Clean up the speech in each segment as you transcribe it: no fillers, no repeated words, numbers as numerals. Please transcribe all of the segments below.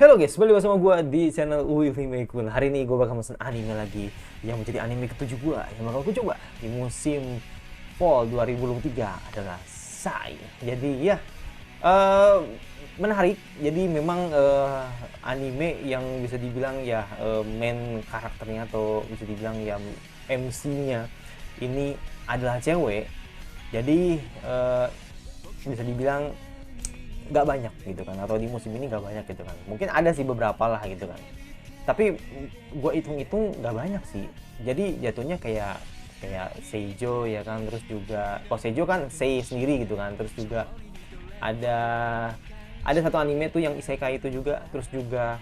Halo guys, balik bersama gue di channel Willy Mekun. Hari ini gue bakal mesen anime lagi yang menjadi anime ke-7 gue yang bakal gue coba di musim Fall 2023 adalah Sai. Jadi ya menarik. Jadi memang anime yang bisa dibilang ya main karakternya atau bisa dibilang ya MC-nya ini adalah cewek. Jadi bisa dibilang nggak banyak gitu kan, atau di musim ini nggak banyak gitu kan. Mungkin ada sih beberapa lah gitu kan, tapi gue hitung-hitung nggak banyak sih. Jadi jatuhnya kayak Seijo ya kan, terus juga Seijo kan Sei sendiri gitu kan, terus juga ada satu anime tuh yang isekai itu juga, terus juga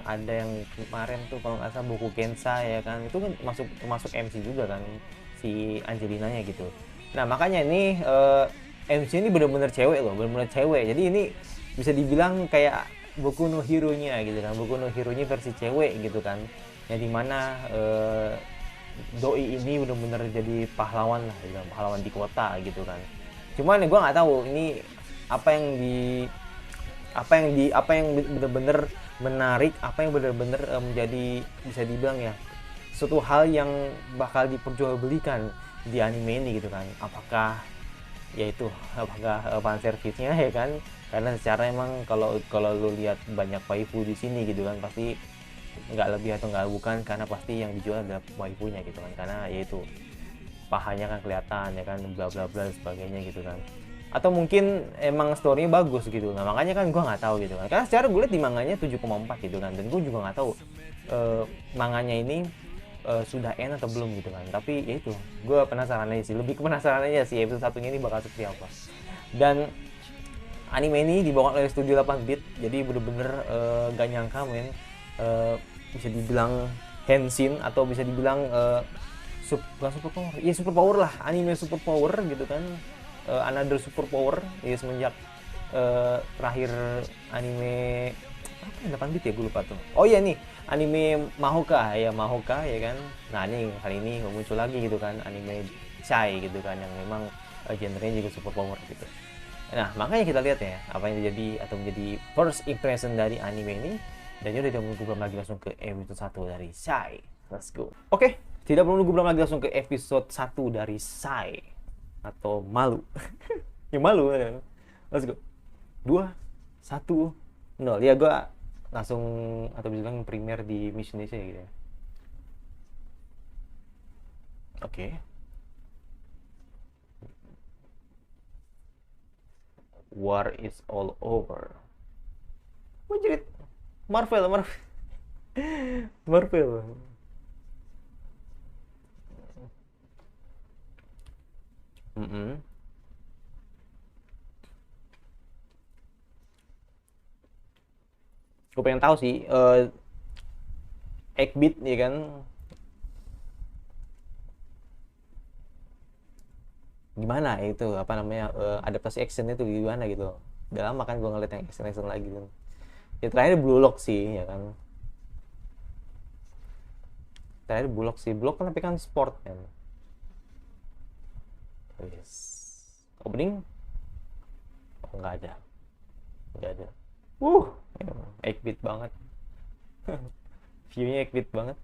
ada yang kemarin tuh kalau nggak salah Boku Kensa ya kan, itu kan termasuk MC juga kan si Angelinanya gitu. Nah makanya ini MC ini bener-bener cewek loh, bener-bener cewek. Jadi ini bisa dibilang kayak Boku no Hero-nya gitu kan, Boku no Hero-nya versi cewek gitu kan. Yang dimana doi ini bener-bener jadi pahlawan lah, gitu, pahlawan di kota gitu kan. Cuman ya gue nggak tahu ini apa yang bener-bener menarik, apa yang bener-bener menjadi bisa dibilang ya suatu hal yang bakal diperjualbelikan di anime ini gitu kan. Apakah fan service-nya ya kan, karena secara emang kalau lu lihat banyak waifu di sini gitu kan, pasti nggak lebih atau nggak bukan karena pasti yang dijual adalah waifunya gitu kan, karena yaitu pahanya kan kelihatan ya kan, bla bla bla dan sebagainya gitu kan. Atau mungkin emang story-nya bagus gitu. Nah makanya kan gue nggak tahu gitu kan, karena secara gue lihat di manganya 7,4 gitu kan, dan gue juga nggak tahu manganya ini sudah end atau belum gitu kan. Tapi ya itu, gue penasaran aja sih, lebih ke penasaran aja sih episode satunya ini bakal seperti apa. Dan anime ini dibawa oleh studio 8 bit, jadi bener-bener gak nyangka men, bisa dibilang Henshin atau bisa dibilang bukan super power, ya super power lah, anime super power gitu kan. Another super power ya semenjak terakhir anime apa ya, 8 bit ya, gue lupa tuh. Oh iya nih, anime Mahoka ya kan. Nah ini kali ini muncul lagi gitu kan, anime Sai gitu kan, yang memang genrenya juga super power gitu. Nah makanya kita lihat ya apa yang terjadi atau menjadi first impression dari anime ini. Dan yaudah, tidak menunggu belum lagi, langsung ke episode 1 dari Sai. Let's go. Oke, tidak perlu nunggu belum lagi, langsung ke episode 1 dari Sai atau Malu. Yang malu kan. Let's go. 2 1 0. Ya gue langsung atau bilang premier di Miss Indonesia gitu ya. Oke. War is all over. Wajib Marvel. Marvel. Gue pengen tahu sih 8-bit ya kan, gimana itu apa namanya adaptasi action itu gimana gitu. Udah lama kan gue ngeliat yang action lagi kan. Ya terakhir Blue Lock sih ya kan. Terakhir Blue Lock sih. Blue Lock kan tapi kan sport kan. Yes. Opening? Oh, nggak ada. Nggak ada. Uh, 8-bit banget. View-nya 8-bit banget.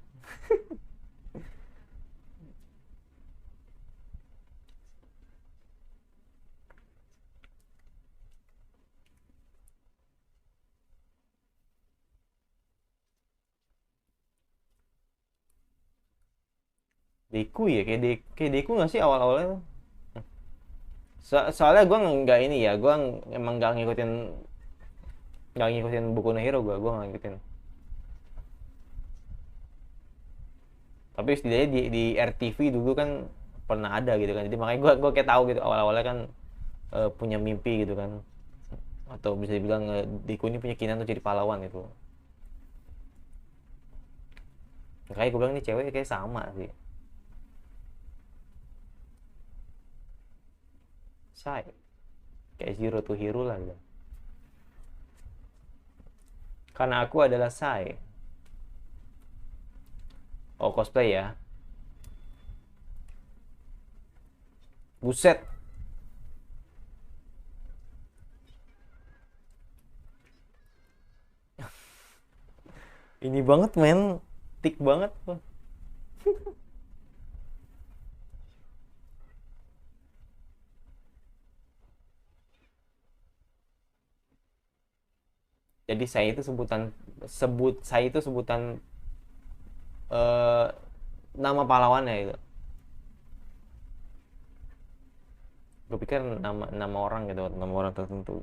Deku ya, kayak Deku nggak sih awal-awalnya? Soalnya gue nggak ini ya, gue emang nggak ngikutin Boku no Hero, gue nggak ngikutin. Tapi setidaknya di RTV dulu kan pernah ada gitu kan, jadi makanya gue kayak tahu gitu awal-awalnya kan punya mimpi gitu kan, atau bisa dibilang Deku ini punya keinginan untuk jadi pahlawan gitu. Makanya gue bilang ini cewek kayak sama sih. Say kayak Zero to Hero lah gitu. Karena aku adalah Sai. Oh cosplay ya. Buset. Ini banget men, tik banget. Jadi saya itu saya itu sebutan eh, nama pahlawannya itu. Gue pikir nama nama orang gitu, nama orang tertentu.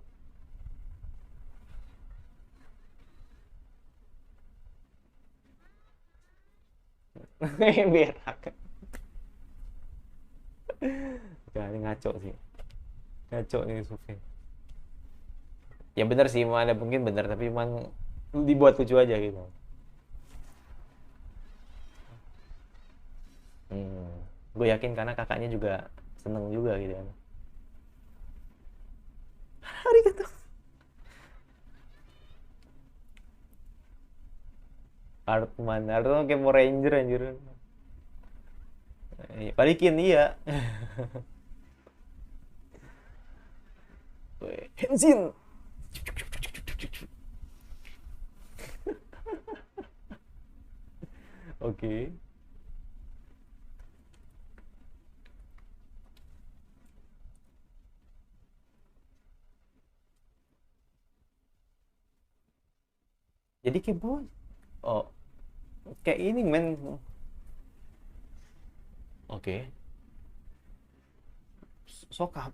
Berak. Ya, ini ngaco sih. Ngaco nih Sufyan. Ya bener sih, ada mungkin bener, tapi cuman dibuat lucu aja gitu. Hmm. Gue yakin karena kakaknya juga seneng juga gitu kan. Arigato. Cartman, Naruto kayak mau Ranger anjir. Balikin iya. Henshin. Oke. Jadi kayak bos. Oh, kayak ini men. Oke. Sokap.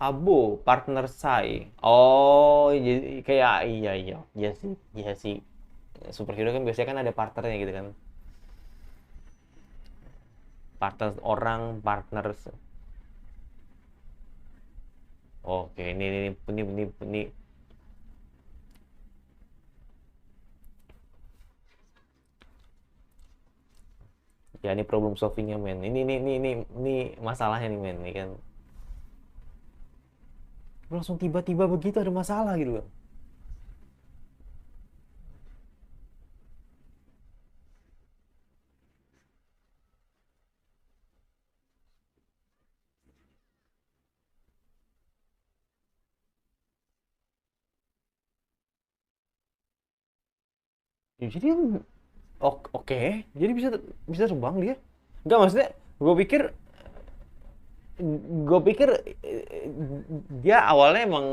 Abo, partner Sai. Oh, jadi kayak iya iya. Iya sih, iya sih. Superhero kan biasanya kan ada partnernya gitu kan. Partner orang, partner. Oke, ini. Ya ini problem solvingnya men. Ini masalahnya nih men. Ini kan langsung tiba-tiba begitu ada masalah gitu kan. Ya, jadi oke, jadi bisa bisa terbang dia. Enggak maksudnya, gue pikir gue pikir dia awalnya emang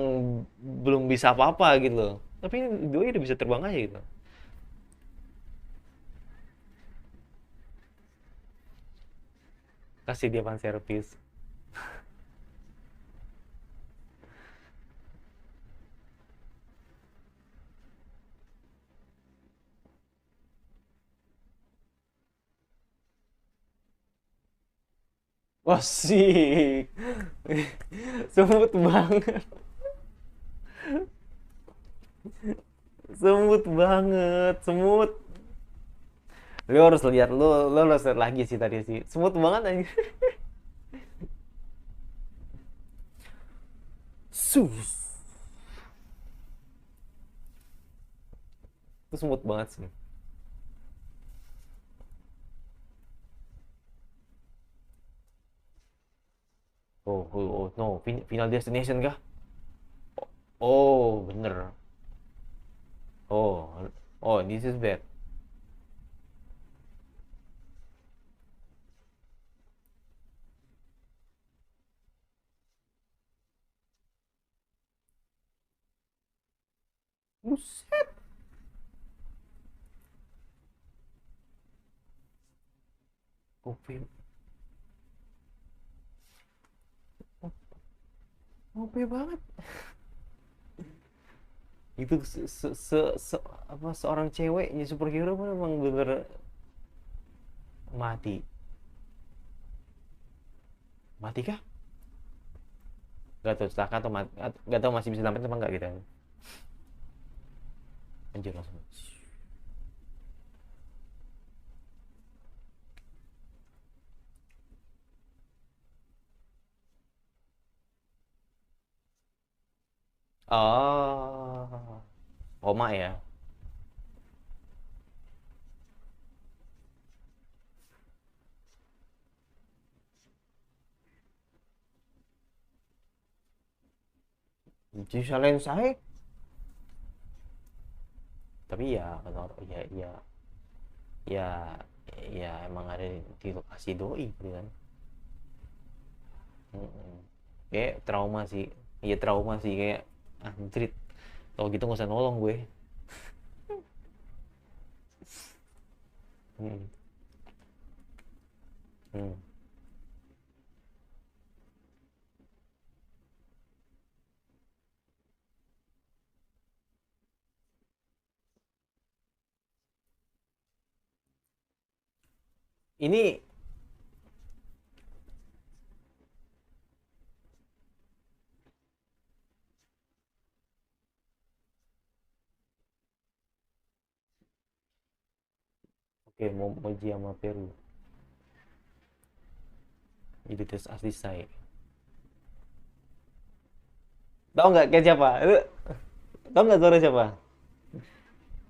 belum bisa apa-apa gitu loh. Tapi ini doi udah bisa terbang aja gitu. Kasih dia fan service. Wah sih, semut banget, semut banget, semut. Lu harus lihat, lu harus lihat lagi sih tadi sih, semut banget aja. Sus, itu semut banget sih. No, Final Destination kah? Oh, bener. Oh, oh, this is bad. Buset. OP, OP banget. Itu apa seorang ceweknya superhero pun emang bener mati. Mati kah? Gak tahu celaka atau mati, gak tahu masih bisa selamat apa enggak gitu. Anjir langsung. Oh, Oma ya. Jadi salahin saya. Tapi ya ya ya ya ya emang ada di lokasi doi gitu kan. Mm-mm. Kayak trauma sih, iya trauma sih kayak anjrit, kalau gitu nggak usah nolong gue. Mm. Mm. Ini oke, mau Moji sama Peru jadi tes asli saya. Tahu nggak kayak siapa? Tahu nggak suara siapa?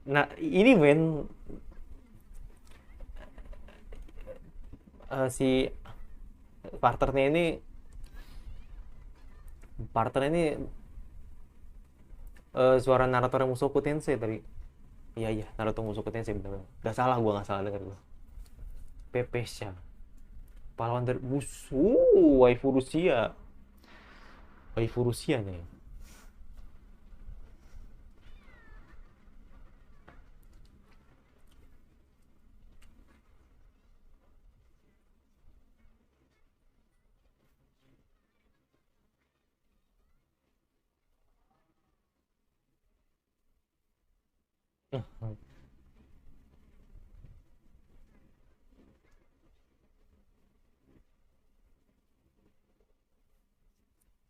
Nah ini men, si partnernya ini, partner ini suara narator Mushoku Tensei tadi. Iya iya, Naruto Mushoku Tensei bener. Gak salah gua, nggak salah dengar gua. Pepesha, pahlawan dari musuh waifu Rusia, waifu Rusia nih.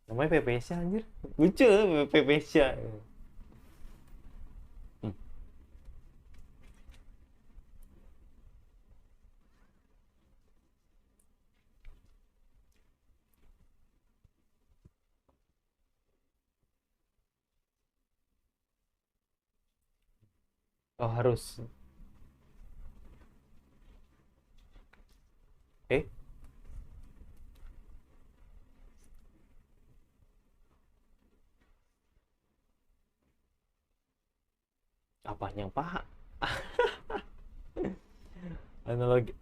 Namanya Pepesha anjir, lucu Pepesha. Hmm. Oh harus, eh apa yang paha, analogi,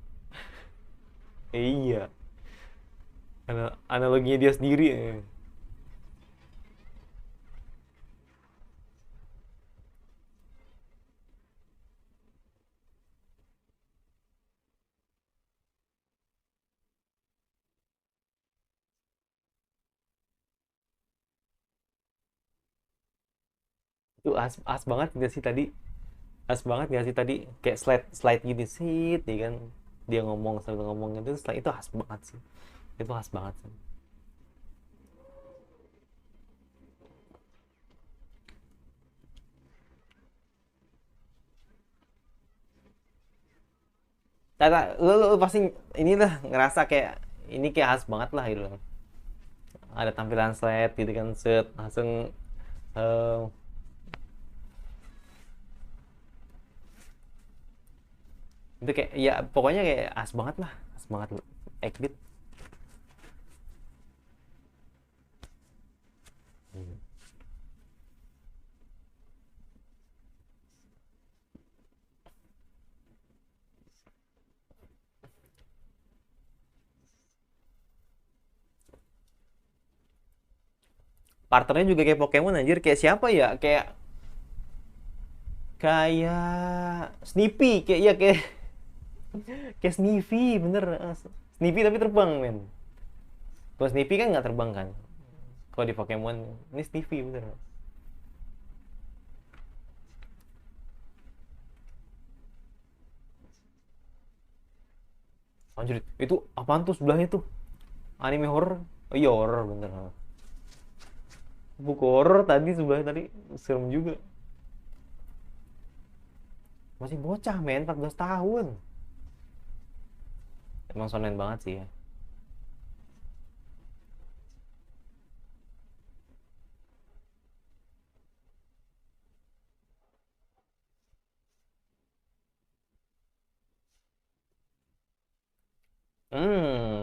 iya, analoginya dia sendiri. Itu as banget gak sih tadi, as banget gak sih tadi, kayak slide slide gini sih ya kan, dia ngomong sambil ngomong itu slide itu as banget sih, itu as banget sih. Tata, lu pasti inilah ngerasa kayak ini kayak khas banget lah gitu. Ada tampilan slide gitu kan, set langsung eh, itu kayak ya pokoknya kayak khas banget lah, khas banget 8-bit. Partnernya juga kayak Pokemon anjir, kayak siapa ya, kayak kayak Snippy, kayak ya kayak kayak Sniffy bener. Sniffy tapi terbang men, kalau Sniffy kan nggak terbang kan, kalau di Pokemon ini Sniffy bener. Anjir itu apaan tuh sebelahnya tuh, anime horror. Oh iya horror bener, buku horror tadi sebelahnya tadi, serem juga. Masih bocah men, 14 tahun, emang sonen banget sih ya.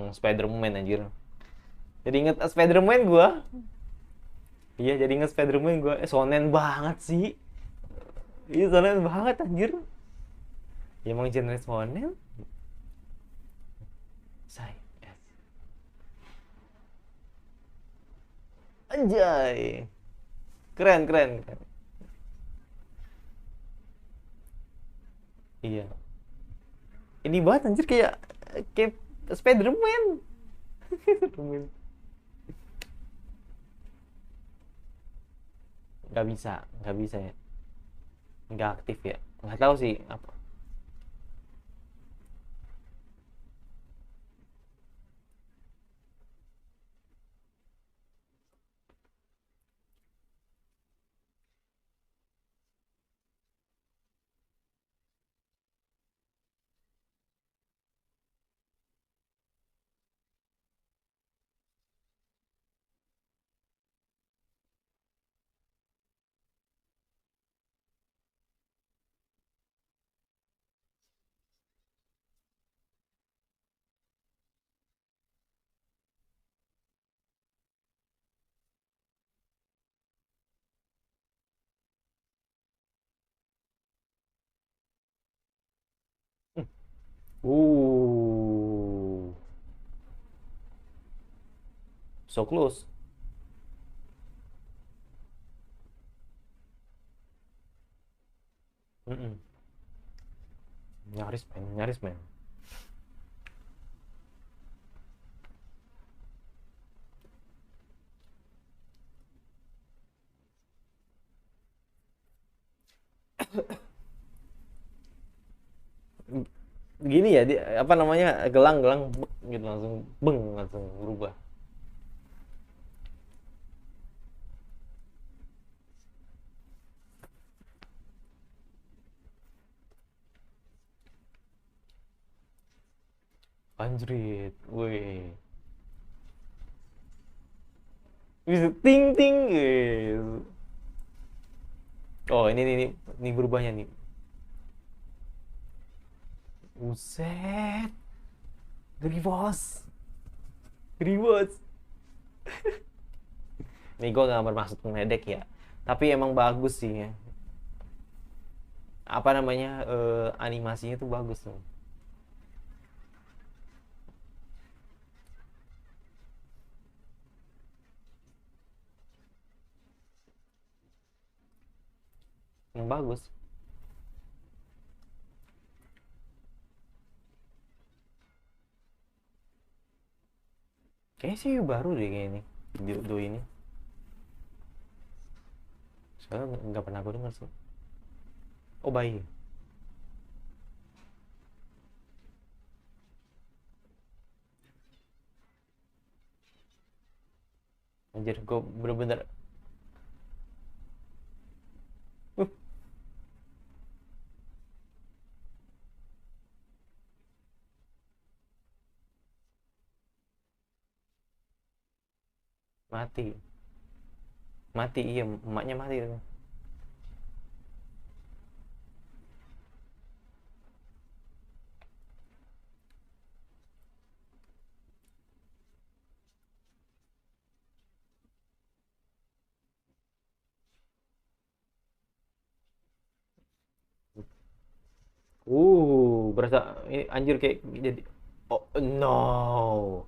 Spider-Man anjir, jadi inget Spider-Man gua. Iya jadi inget Spider-Man gua, sonen banget sih. Iya soalnya banget anjir. Ya emang genre shonen. Say. Yes. Anjay. Keren, keren, keren. Iya. Ini banget anjir kayak Spiderman. Spiderman. Nggak bisa ya. Nggak aktif ya. Nggak tahu sih apa. Uh, so close. Mm-mm. Nyaris men, nyaris men. Gini ya, apa namanya, gelang-gelang gitu langsung beng langsung berubah. Anjrit, wih. Bisa ting ting. Oh ini berubahnya nih. Buset. Gede bos. Gede bos. Nih gue gak bermaksud ngeledek ya. Tapi emang bagus sih ya. Apa namanya, animasinya tuh bagus tuh. Yang bagus. Kayaknya sih baru deh kayak ini. Do ini. Soalnya nggak pernah gue denger sih. Oh bayi. Anjir, gue bener-bener uh, mati. Mati, iya, emaknya mati tuh. Berasa ini anjir kayak jadi, oh no.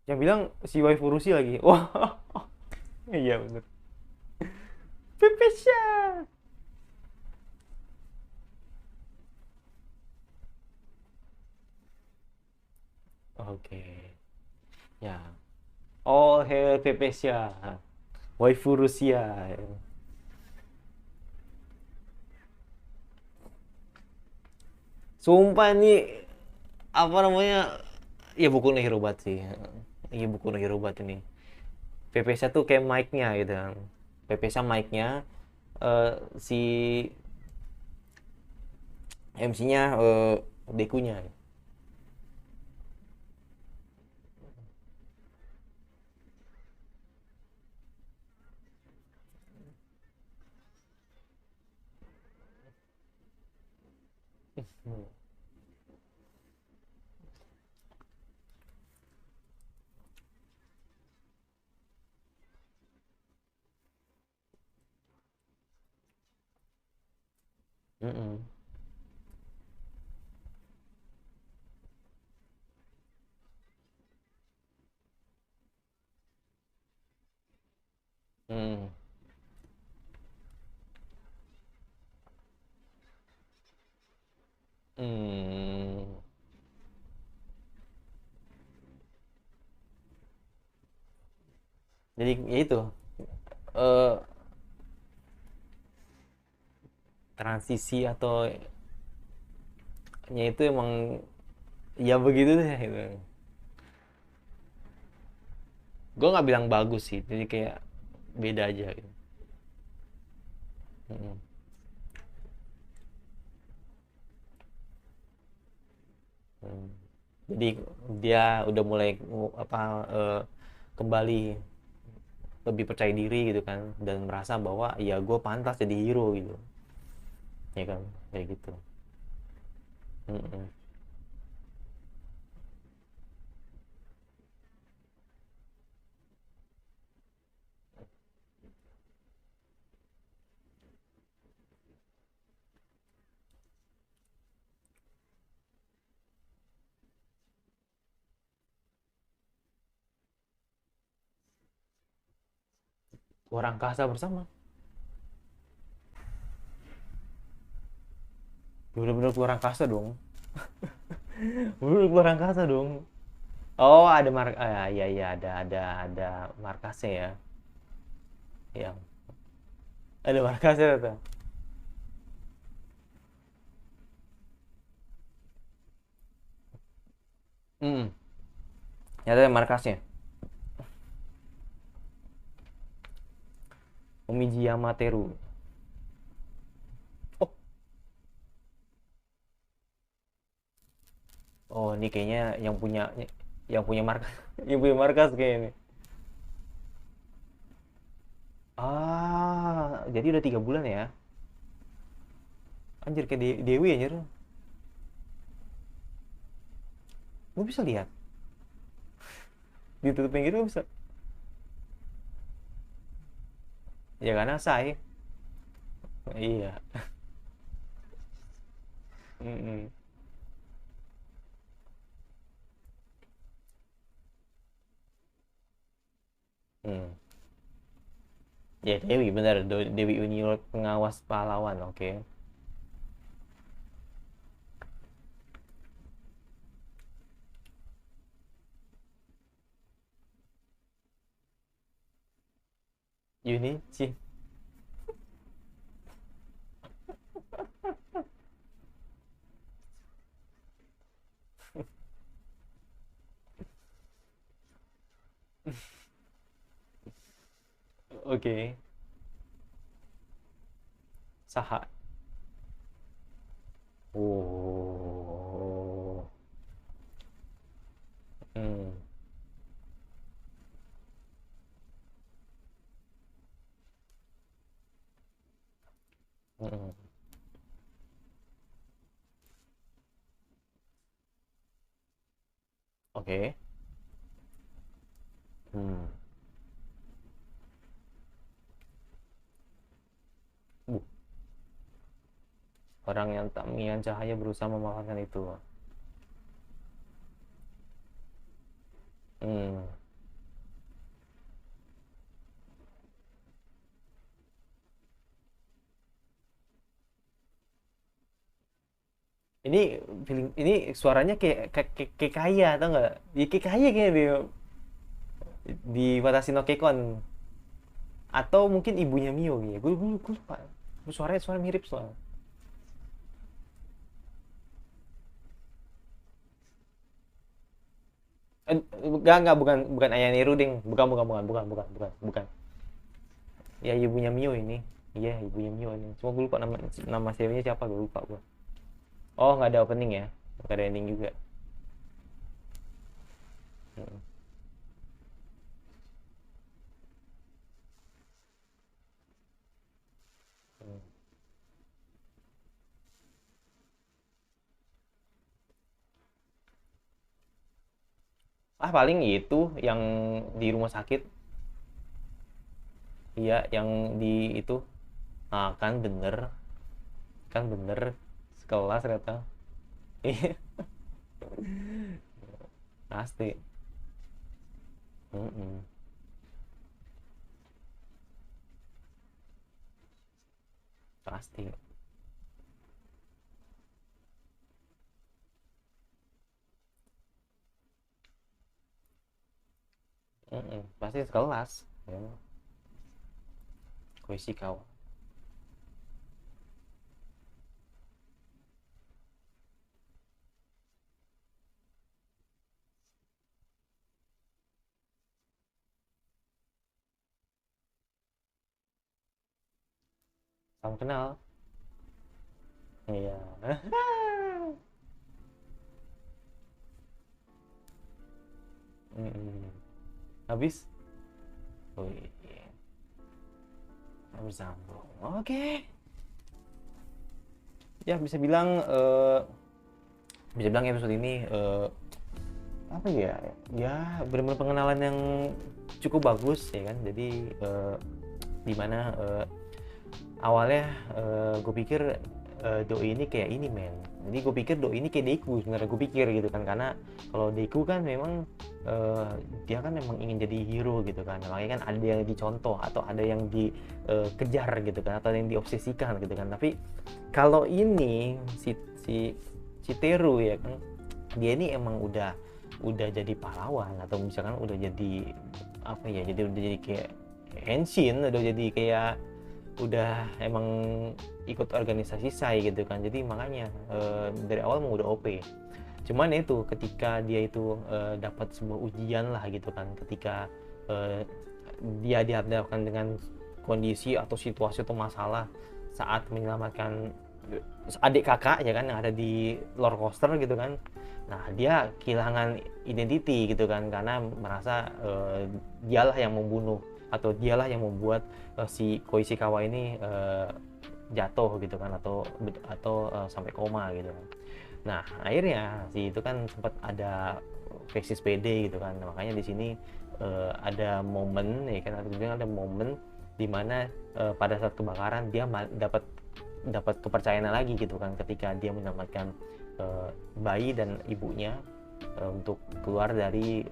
Yang bilang si waifu Rusia lagi. Wah, iya bener. Pepesya. Oke. Ya. All hail Pepesya. Waifu Rusia. Sumpah nih, apa namanya? Ya buku nih Hirobat sih. Iya buku nih Hirobat ini. PPS tuh kayak mic-nya gitu. PPS mic-nya, si MC-nya Dekunya. Mm-mm. Mm. Hmm. Jadi ya itu eh, transisi atau nya itu emang ya begitu deh gitu. Gue nggak bilang bagus sih, jadi kayak beda aja gitu. Mm-mm. Hmm. Jadi dia udah mulai apa kembali lebih percaya diri gitu kan, dan merasa bahwa ya gue pantas jadi hero gitu, ya kan, kayak gitu. Mm-mm. Orang kasa bersama, bener-bener keluar angkasa dong. Bener-bener keluar angkasa dong. Oh, ada ya ya ada markasnya ya. Ya, ada markasnya tuh. Hmm, ya ada markasnya. Omijiyama Teru. Oh, oh ini kayaknya yang punya markas, yang punya markas kayak ini. Jadi udah 3 bulan ya. Anjir kayak Dewi anjir. Gue bisa lihat. Ditutupin gitu bisa. Ya karena say. Iya. Mm-mm. Hmm. Ya Dewi benar. Dewi Union pengawas pahlawan. Oke. Yunichi. Oke. Saha. Oh. Hmm. Mm-mm. Oke. Hmm. Bu, orang yang tak mengingat cahaya berusaha memanfaatkan itu. Hmm. Ini ini suaranya kayak kaya atau enggak? Ya, kayak kaya kayaknya di Watashi no Kekon, atau mungkin ibunya Mio gitu. Gue lupa. Suaranya suara mirip soalnya. Enggak, bukan bukan ayah Niru ding. Bukan. Ya ibunya Mio ini. Iya, ibunya Mio ini. Cuma gue lupa nama nama serinya siapa, gue lupa gue. Oh, nggak ada opening ya, nggak ada ending juga. Hmm. Hmm. Ah, paling itu yang di rumah sakit. Iya, yang di itu. Nah, kan bener sekelas ternyata. Iya, pasti. Mm-mm. Pasti. Mm-mm. Pasti sekelas ya. Koishikawa salam kenal. Iya. Mm-mm. Habis. Oh, iya. Habis sambung. Oke. Ya, bisa bilang episode ini apa ya, ya benar-benar pengenalan yang cukup bagus ya kan. Jadi dimana awalnya gue pikir Doi ini kayak ini men, jadi gue pikir Doi ini kayak Deku sebenarnya, gue pikir gitu kan, karena kalau Deku kan memang dia kan memang ingin jadi hero gitu kan. Nah, makanya kan ada yang dicontoh atau ada yang dikejar gitu kan, atau ada yang diobsesikan gitu kan. Tapi kalau ini si si Teru ya kan, dia ini emang udah jadi pahlawan, atau misalkan udah jadi apa ya, jadi udah jadi kayak Henshin, udah jadi kayak udah emang ikut organisasi SAI gitu kan. Jadi makanya dari awal mau udah OP. Cuman itu ketika dia itu dapat sebuah ujian lah gitu kan, ketika eh, dia dihadapkan dengan kondisi atau situasi atau masalah saat menyelamatkan adik kakak ya kan, yang ada di roller coaster gitu kan. Nah, dia kehilangan identity gitu kan, karena merasa dialah yang membunuh atau dialah yang membuat si Koishikawa ini jatuh gitu kan, atau sampai koma gitu kan. Nah, akhirnya si itu kan sempat ada krisis PD gitu kan. Nah, makanya di sini ada momen ya kan, ada momen di mana pada saat kebakaran dia dapat dapat kepercayaan lagi gitu kan, ketika dia menyelamatkan bayi dan ibunya untuk keluar dari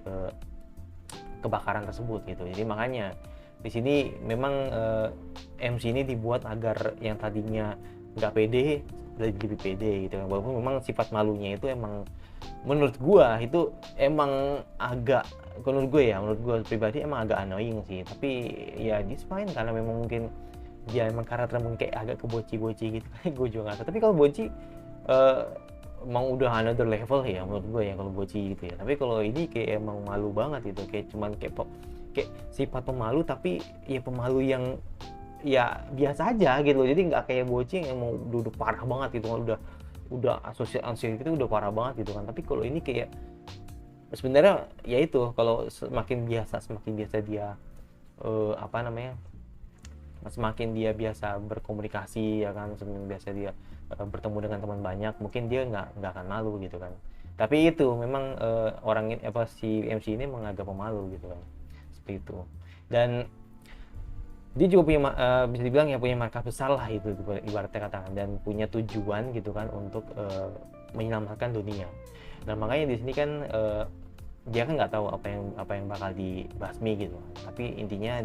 kebakaran tersebut gitu. Jadi makanya di sini memang MC ini dibuat agar yang tadinya nggak pede jadi lebih pede gitu kan. Walaupun memang sifat malunya itu emang menurut gua itu emang agak, menurut gue ya, menurut gua pribadi emang agak annoying sih. Tapi ya this fine, karena memang mungkin dia emang karakter mungkin kayak agak keboci-boci gitu. Gue juga nggak tahu. Tapi kalau boci eh, emang udah another level ya menurut gue ya kalau boci gitu ya. Tapi kalau ini kayak emang malu banget gitu, kayak cuman kayak sifat pemalu, tapi ya pemalu yang ya biasa aja gitu loh. Jadi nggak kayak boci yang emang udah parah banget gitu kan, udah asosial anxiety itu udah parah banget gitu kan. Tapi kalau ini kayak sebenarnya ya itu, kalau semakin biasa dia apa namanya, semakin dia biasa berkomunikasi ya kan, semakin biasa dia bertemu dengan teman banyak, mungkin dia nggak akan malu gitu kan. Tapi itu memang orang ini apa, si MC ini menganggap pemalu gitu kan, seperti itu. Dan dia juga punya bisa dibilang ya punya markas besar lah itu ibaratnya katakan, dan punya tujuan gitu kan untuk menyelamatkan dunia. Nah, makanya di sini kan dia kan nggak tahu apa yang bakal dibasmi gitu, tapi intinya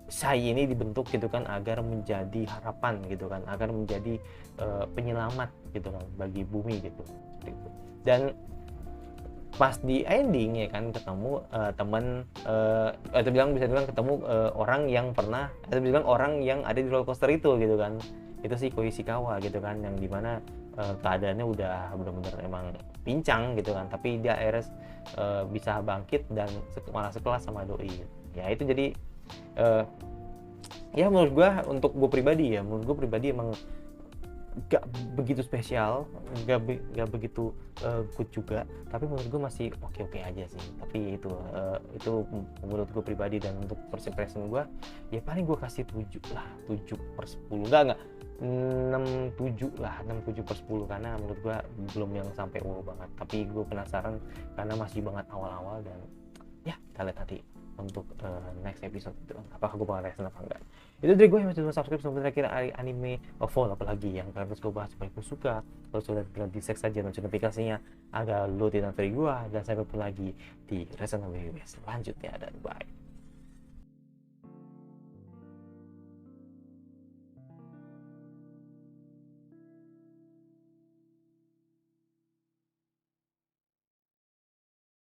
Sai ini dibentuk gitu kan agar menjadi harapan gitu kan, agar menjadi penyelamat gitu kan bagi bumi gitu. Dan pas di ending ya kan ketemu teman atau bisa bilang ketemu orang yang pernah, atau bilang orang yang ada di roller coaster itu gitu kan. Itu si Koishikawa gitu kan, yang dimana keadaannya udah benar-benar emang pincang gitu kan, tapi dia akhirnya bisa bangkit dan malah sekelas sama Doi gitu. Ya itu jadi uh, ya menurut gue, untuk gue pribadi ya, menurut gue pribadi emang gak begitu spesial, gak begitu good juga, tapi menurut gue masih oke aja sih. Tapi itu menurut gue pribadi, dan untuk first impression gue ya paling gue kasih 7 lah, 7/10, enggak 6/7 lah, 6/7/10, karena menurut gue belum yang sampai wow banget, tapi gue penasaran karena masih banget awal-awal. Dan ya kita lihat nanti untuk next episode gitu, apakah gue bakal reaction apa enggak. Itu dari gue yang masih belum subscribe sebelum terakhir anime fall apalagi yang harus gue bahas, supaya gue suka. Kalau sudah di sek saja notifikasinya agar lo tidak free gue, dan sampai jumpa lagi di reaction selanjutnya, dan bye.